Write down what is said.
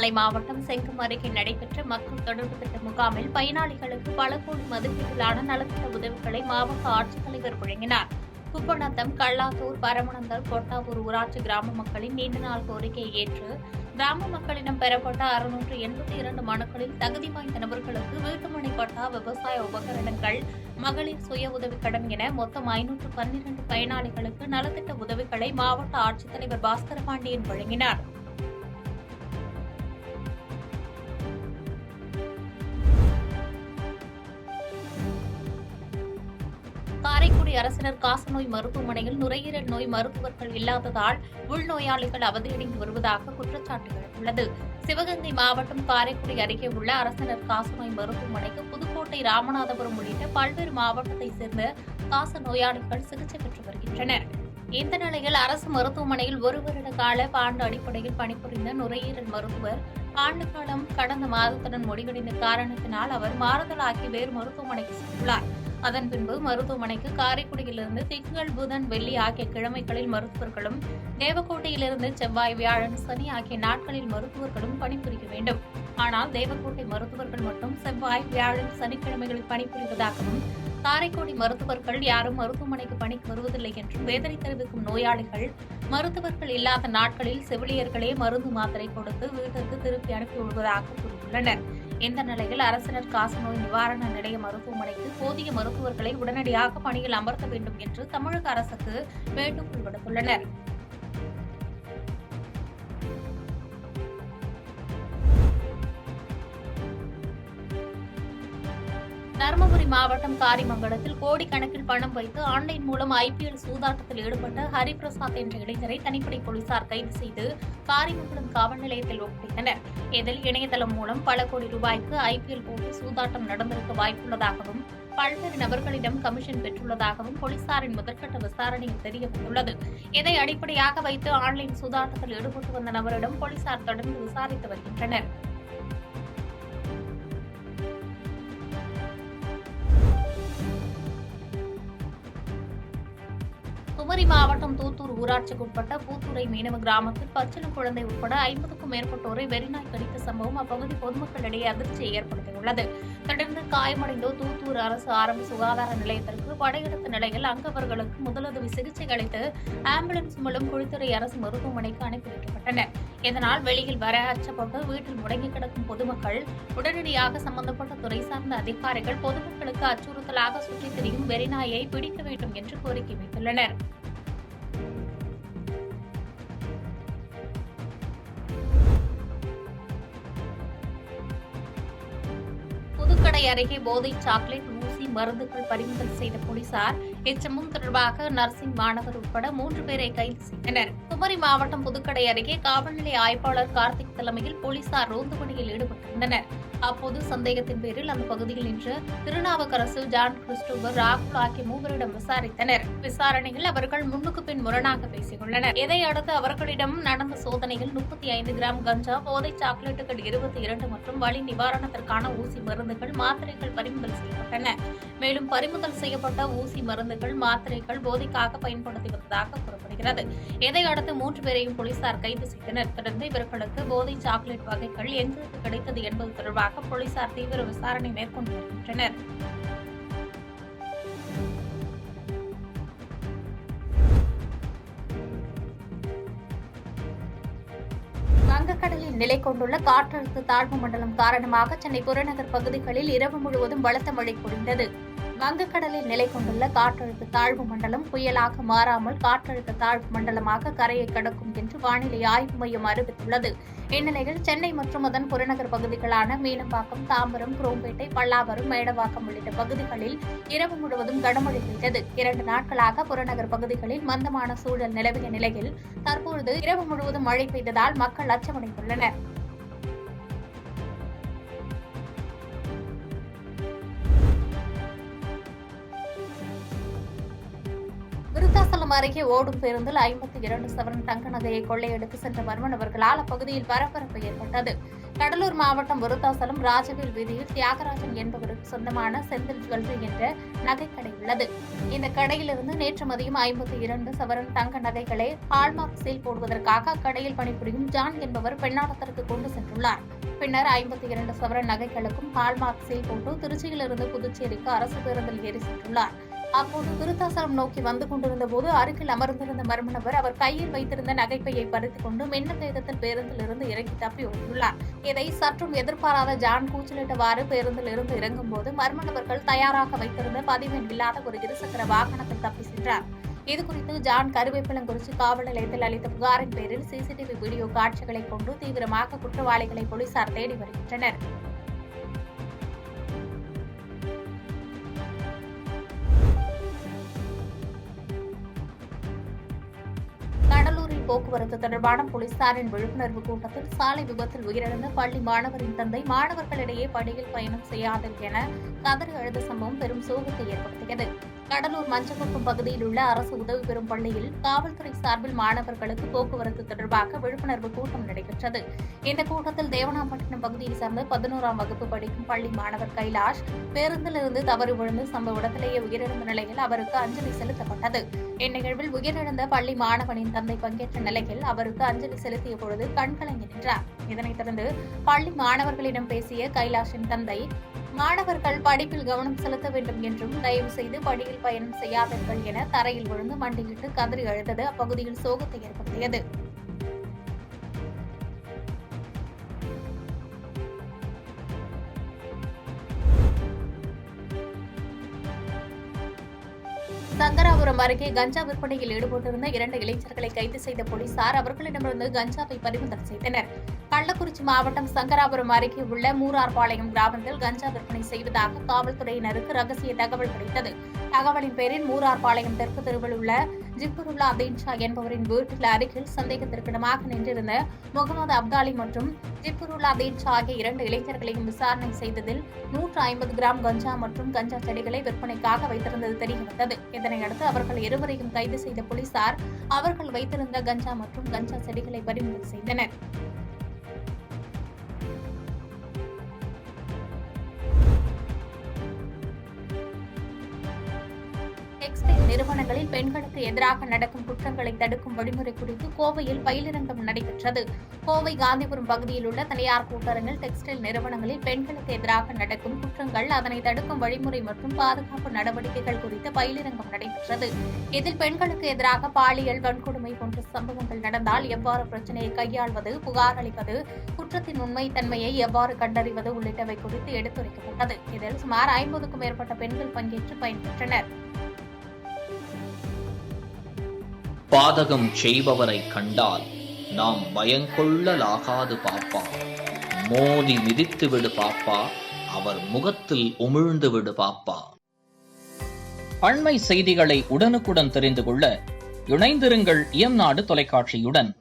திருவண்ணாமலை மாவட்டம் செங்கம் அருகே நடைபெற்ற மக்கள் தொடர்பு திட்ட முகாமில் பயனாளிகளுக்கு பல கோடி மதிப்பீட்டிலான நலத்திட்ட உதவிகளை மாவட்ட ஆட்சித்தலைவர் வழங்கினார். குப்பநத்தம், கல்லாத்தூர், பரமநந்தல், கொட்டாவூர் ஊராட்சி கிராம மக்களின் நீண்ட நாள் கோரிக்கையை ஏற்று கிராம மக்களிடம் பெறப்பட்ட 682 மனுக்களில் தகுதி வாய்ந்த நபர்களுக்கு வீட்டுமனை பட்டா, விவசாய உபகரணங்கள், மகளிர் சுய உதவிக்கடன் என மொத்தம் 512 பயனாளிகளுக்கு நலத்திட்ட உதவிகளை மாவட்ட ஆட்சித்தலைவர் பாஸ்கரபாண்டியன் வழங்கினார். காரைக்குடி அரசினர் காசநோய் மருத்துவமனையில் நுரையீரல் நோய் மருத்துவர்கள் இல்லாததால் உள்நோயாளிகள் அவதியடைந்து வருவதாக குற்றச்சாட்டு எழுந்துள்ளது. சிவகங்கை மாவட்டம் காரைக்குடி அருகே உள்ள அரசினர் காசநோய் மருத்துவமனைக்கு புதுக்கோட்டை, ராமநாதபுரம் உள்ளிட்ட பல்வேறு மாவட்டத்தைச் சேர்ந்த காச நோயாளிகள் சிகிச்சை பெற்று வருகின்றனர். இந்த நிலையில் அரசு மருத்துவமனையில் 1 வருட கால பாண்டு அடிப்படையில் பணிபுரிந்த நுரையீரல் மருத்துவர் ஆண்டு காலம் கடந்த மாதத்துடன் முடிவடைந்த காரணத்தினால் அவர் மாறுதலாகி வேறு மருத்துவமனைக்கு சென்றுள்ளார். அதன் பின்பு மருத்துவமனைக்கு காரைக்குடியிலிருந்து திங்கள், புதன், வெள்ளி ஆகிய கிழமைகளில் மருத்துவர்களும், தேவக்கோட்டையிலிருந்து செவ்வாய், வியாழன், சனி ஆகிய நாட்களில் மருத்துவர்களும் பணிபுரிய வேண்டும். ஆனால் தேவக்கோட்டை மருத்துவர்கள் மட்டும் செவ்வாய், வியாழன், சனிக்கிழமைகளில் பணிபுரிவதாகவும், காரைக்குடி மருத்துவர்கள் யாரும் மருத்துவமனைக்கு பணிக்கு வருவதில்லை என்றும் வேதனை தெரிவிக்கும் நோயாளிகள் மருத்துவர்கள் இல்லாத நாட்களில் செவிலியர்களே மருந்து மாத்திரை கொடுத்து வீட்டிற்கு திருப்பி அனுப்பி விடுவதாக கூறியுள்ளனர். இந்த நிலையில் அரசினர் காசநோய் நிவாரண நிலைய மருத்துவமனைக்கு போதிய மருத்துவர்களை உடனடியாக பணியில் அமர்த்த வேண்டும் என்று தமிழக அரசுக்கு வேண்டுகோள் விடுத்துள்ளனர். தருமபுரி மாவட்டம் காரிமங்கலத்தில் கோடிக்கணக்கில் பணம் வைத்து ஆன்லைன் மூலம் IPL சூதாட்டத்தில் ஈடுபட்ட ஹரிபிரசாத் என்ற இளைஞரை தனிப்படை போலீசார் கைது செய்து காரிமங்கலம் காவல் நிலையத்தில் ஒப்படைத்தனர். இதில் இணையதளம் மூலம் பல கோடி ரூபாய்க்கு IPL போட்டி சூதாட்டம் நடந்திருக்க வாய்ப்புள்ளதாகவும், பல்வேறு நபர்களிடம் கமிஷன் பெற்றுள்ளதாகவும் போலீசாரின் முதற்கட்ட விசாரணையில் தெரியவந்துள்ளது. இதை அடிப்படையாக வைத்து ஆன்லைன் சூதாட்டத்தில் ஈடுபட்டு வந்த நபரிடம் போலீசார் தொடர்ந்து விசாரித்து வருகின்றனர். குமரி மாவட்டம் தூத்தூர் ஊராட்சிக்குட்பட்ட பூத்தூரை மீனவ கிராமத்தில் பச்சிளம் குழந்தை உட்பட 50க்கும் மேற்பட்டோரை வெறிநாய் கடித்த சம்பவம் அப்பகுதி பொதுமக்களிடையே அதிர்ச்சியை ஏற்படுத்தியுள்ளது. தொடர்ந்து காயமடைந்தோர் தூத்தூர் அரசு ஆரம்ப சுகாதார நிலையத்திற்கு படையெடுத்த நிலையில் அங்கவர்களுக்கு முதலுதவி சிகிச்சை அளித்து ஆம்புலன்ஸ் மூலம் குழித்துறை அரசு மருத்துவமனைக்கு அனுப்பி வைக்கப்பட்டனர். இதனால் வெளியில் வர அச்சப்பட்டு வீட்டில் முடங்கி கிடக்கும் பொதுமக்கள் உடனடியாக சம்பந்தப்பட்ட துறை சார்ந்த அதிகாரிகள் பொதுமக்களுக்கு அச்சுறுத்தலாக சுற்றித் திரியும் வெறிநாயை பிடிக்க வேண்டும் என்று கோரிக்கை வைத்துள்ளனர். புதுக்கடை அருகே போதை சாக்லேட், ஊசி, மருந்துகள் பறிமுதல் செய்த போலீசார் இச்சம்பவம் தொடர்பாக நர்சிங் மாணவர் உட்பட 3 பேரை கைது செய்தனர். குமரி மாவட்டம் புதுக்கடை அருகே காவல்நிலைய ஆய்வாளர் கார்த்திக் தலைமையில் போலீசார் ரோந்து பணியில் ஈடுபட்டிருந்தனர். அப்போது சந்தேகத்தின் பேரில் அந்த பகுதியில் நின்ற திருநாவுக்கரசு, ஜான் கிறிஸ்டோபர், ராகுல் ஆகிய 3 விசாரித்தனர். விசாரணையில் அவர்கள் முன்னுக்கு பின் முரணாக பேசிக் கொண்டனர். இதையடுத்து அவர்களிடம் நடந்த சோதனையில் 35 கிராம் கஞ்சா, போதை சாக்லேட்டுகள் 22 மற்றும் வலி நிவாரணத்திற்கான ஊசி மருந்துகள், மாத்திரைகள் பறிமுதல் செய்யப்பட்டன. மேலும் பறிமுதல் செய்யப்பட்ட ஊசி மருந்துகள், மாத்திரைகள் போதைக்காக பயன்படுத்தி வந்ததாக கூறப்படுகிறது. இதையடுத்து 3 பேரையும் போலீசார் கைது செய்தனர். தொடர்ந்து இவர்களுக்கு போதை சாக்லேட் வகைகள் எங்கிருந்து கிடைத்தது என்பது தொடர்பாக போலீசார் தீவிர விசாரணை மேற்கொண்டு வருகின்றனர். வங்கக்கடலில் நிலை கொண்டுள்ள காற்றழுத்த தாழ்வு மண்டலம் காரணமாக சென்னை புறநகர் பகுதிகளில் இரவு முழுவதும் பலத்த மழை பொழிந்தது. வங்கக்கடலில் நிலை கொண்டுள்ள காற்றழுத்த தாழ்வு மண்டலம் புயலாக மாறாமல் காற்றழுத்த தாழ்வு மண்டலமாக கரையை கடக்கும் என்று வானிலை ஆய்வு மையம் அறிவித்துள்ளது. இந்நிலையில் சென்னை மற்றும் அதன் புறநகர் பகுதிகளான மீனம்பாக்கம், தாம்பரம், குரோம்பேட்டை, பல்லாவரம், மேடவாக்கம் உள்ளிட்ட பகுதிகளில் இரவு முழுவதும் கனமழை பெய்தது. 2 நாட்களாக புறநகர் பகுதிகளில் மந்தமான சூழல் நிலவிய நிலையில் தற்பொழுது இரவு முழுவதும் மழை பெய்ததால் மக்கள் அச்சமடைந்துள்ளனர். விருத்தாசலம் அருகே ஓடும் பேருந்தில் 52 சவரன் தங்க நகையை கொள்ளையடித்து சென்ற மர்ம நபர்களால் அப்பகுதியில் பரபரப்பு ஏற்பட்டது. கடலூர் மாவட்டம் விருத்தாசலம் ராஜவேல் வீதியில் தியாகராஜன் என்பவருக்கு சொந்தமான செந்தில் ஜுவல்லரி என்ற நகைக்கடை உள்ளது. இந்த கடையிலிருந்து நேற்று மதியம் 52 சவரன் தங்க நகைகளை ஹால்மார்க் சீல் போடுவதற்காக அக்கடையில் பணிபுரியும் ஜான் என்பவர் பெண்ணாடத்திற்கு கொண்டு சென்றுள்ளார். பின்னர் 52 சவரன் நகைகளுக்கும் ஹால்மார்க் சீல் போட்டு திருச்சியிலிருந்து புதுச்சேரிக்கு அரசு பேருந்தில் ஏறி சென்றுள்ளார். அப்போது விருத்தாசலம் நோக்கி வந்து கொண்டிருந்த போது அருகில் அமர்ந்திருந்த மர்ம நபர் அவர் கையில் வைத்திருந்த நகைப்பையை பறித்துக் கொண்டு மின்ன வேகத்தில் பேருந்தில் இருந்து இறங்கி தப்பி ஓடியுள்ளார். இதை சற்றும் எதிர்பாராத ஜான் கூச்சலிட்டவாறு பேருந்தில் இருந்து இறங்கும் போது மர்ம நபர்கள் தயாராக வைத்திருந்த பதிவெண் இல்லாத ஒரு இருசக்கர வாகனத்தில் தப்பி சென்றார். இதுகுறித்து ஜான் கருவேப்பிலங்குறிச்சி காவல் நிலையத்தில் அளித்த புகாரின் பேரில் சிசிடிவி வீடியோ காட்சிகளை கொண்டு தீவிரமாக குற்றவாளிகளை போலீசார் தேடி வருகின்றனர். கடலூரில் போக்குவரத்து தொடர்பான போலீசாரின் விழிப்புணர்வு கூட்டத்தில் சாலை விபத்தில் உயிரிழந்த பள்ளி மாணவரின் தந்தை மாணவர்களிடையே பள்ளியில் பயணம் செய்யாது என கதறி அழுத சம்பவம் பெரும் சோகத்தை ஏற்படுத்தியது. கடலூர் மஞ்சக்குப்பம் பகுதியில் உள்ள அரசு உதவி பெறும் பள்ளியில் காவல்துறை சார்பில் மாணவர்களுக்கு போக்குவரத்து தொடர்பாக விழிப்புணர்வு கூட்டம் நடைபெற்றது. இந்த கூட்டத்தில் தேவனாம்பட்டினம் பகுதியை சார்ந்த 11ஆம் வகுப்பு படிக்கும் பள்ளி மாணவர் கைலாஷ் பேருந்திலிருந்து தவறி விழுந்து சம்பவ இடத்திலேயே உயிரிழந்த நிலையில் அவருக்கு அஞ்சலி செலுத்தப்பட்டது. இந்நிகழ்வில் உயிரிழந்த பள்ளி மாணவனின் தந்தை பங்கேற்ற நிலையில் அவருக்கு அஞ்சலி செலுத்திய பொழுது கண்கலங்கி நின்றார். இதனைத் தொடர்ந்து பள்ளி மாணவர்களிடம் பேசிய கைலாஷின் தந்தை, மாணவர்கள் படிப்பில் கவனம் செலுத்த வேண்டும் என்றும் தயவு செய்து பள்ளியில் பயணம் செய்யாதீர்கள் என தரையில் விழுந்து மண்டியிட்டு கதறி அழுதது அப்பகுதியில் சோகத்தை ஏற்படுத்தியது. சங்கராபுரம் அருகே கஞ்சா விற்பனையில் ஈடுபட்டிருந்த 2 இளைஞர்களை கைது செய்த போலீசார் அவர்களிடமிருந்து கஞ்சாவை பறிமுதல் செய்தனர். கள்ளக்குறிச்சி மாவட்டம் சங்கராபுரம் அருகே உள்ள மூரார்பாளையம் கிராமத்தில் கஞ்சா விற்பனை செய்வதாக காவல்துறையினருக்கு ரகசிய தகவல் கிடைத்தது. தகவலின் பேரில் மூரார்பாளையம் தெற்கு தெருவில் உள்ள ஜிப்ருல்லா தீன்ஷா என்பவரின் வீட்டில் அருகில் சந்தேகத்திற்கிடமாக நின்றிருந்த முகமது அப்தாலி மற்றும் ஜிப்ருல்லா தீன்ஷா ஆகிய 2 இளைஞர்களையும் விசாரணை செய்ததில் 150 கிராம் கஞ்சா மற்றும் கஞ்சா செடிகளை விற்பனைக்காக வைத்திருந்தது தெரியவந்தது. இதனையடுத்து அவர்கள் இருவரையும் கைது செய்த போலீசார் அவர்கள் வைத்திருந்த கஞ்சா மற்றும் கஞ்சா செடிகளை பறிமுதல் செய்தனர். டெக்ஸ்டைல் நிறுவனங்களில் பெண்களுக்கு எதிராக நடக்கும் குற்றங்களை தடுக்கும் வழிமுறை குறித்து கோவையில் பயிலரங்கம் நடைபெற்றது. கோவை காந்திபுரம் பகுதியில் உள்ள தனியார் கூட்டரங்கில் டெக்ஸ்டைல் நிறுவனங்களில் பெண்களுக்கு எதிராக நடக்கும் குற்றங்கள், அதனை தடுக்கும் வழிமுறை மற்றும் பாதுகாப்பு நடவடிக்கைகள் குறித்த பயிலரங்கம் நடைபெற்றது. இதில் பெண்களுக்கு எதிராக பாலியல் வன்கொடுமை போன்ற சம்பவங்கள் நடந்தால் எவ்வாறு பிரச்சினையை கையாள்வது, புகார் அளிப்பது, குற்றத்தின் உண்மைத்தன்மையை எவ்வாறு கண்டறிவது உள்ளிட்டவை குறித்து எடுத்துரைக்கப்பட்டது. இதில் சுமார் 50க்கும் மேற்பட்ட பெண்கள் பங்கேற்று பயன்பெற்றனர். பாதகம் செய்பவரை கண்டால் நாம் பயங்கொள்ளலாகாது பாப்பா, மோதி மிதித்து விடு பாப்பா, அவர் முகத்தில் உமிழ்ந்து விடு பாப்பா. அண்மை செய்திகளை உடனுக்குடன் தெரிந்து கொள்ள இணைந்திருங்கள் இயம்நாடு தொலைக்காட்சியுடன்.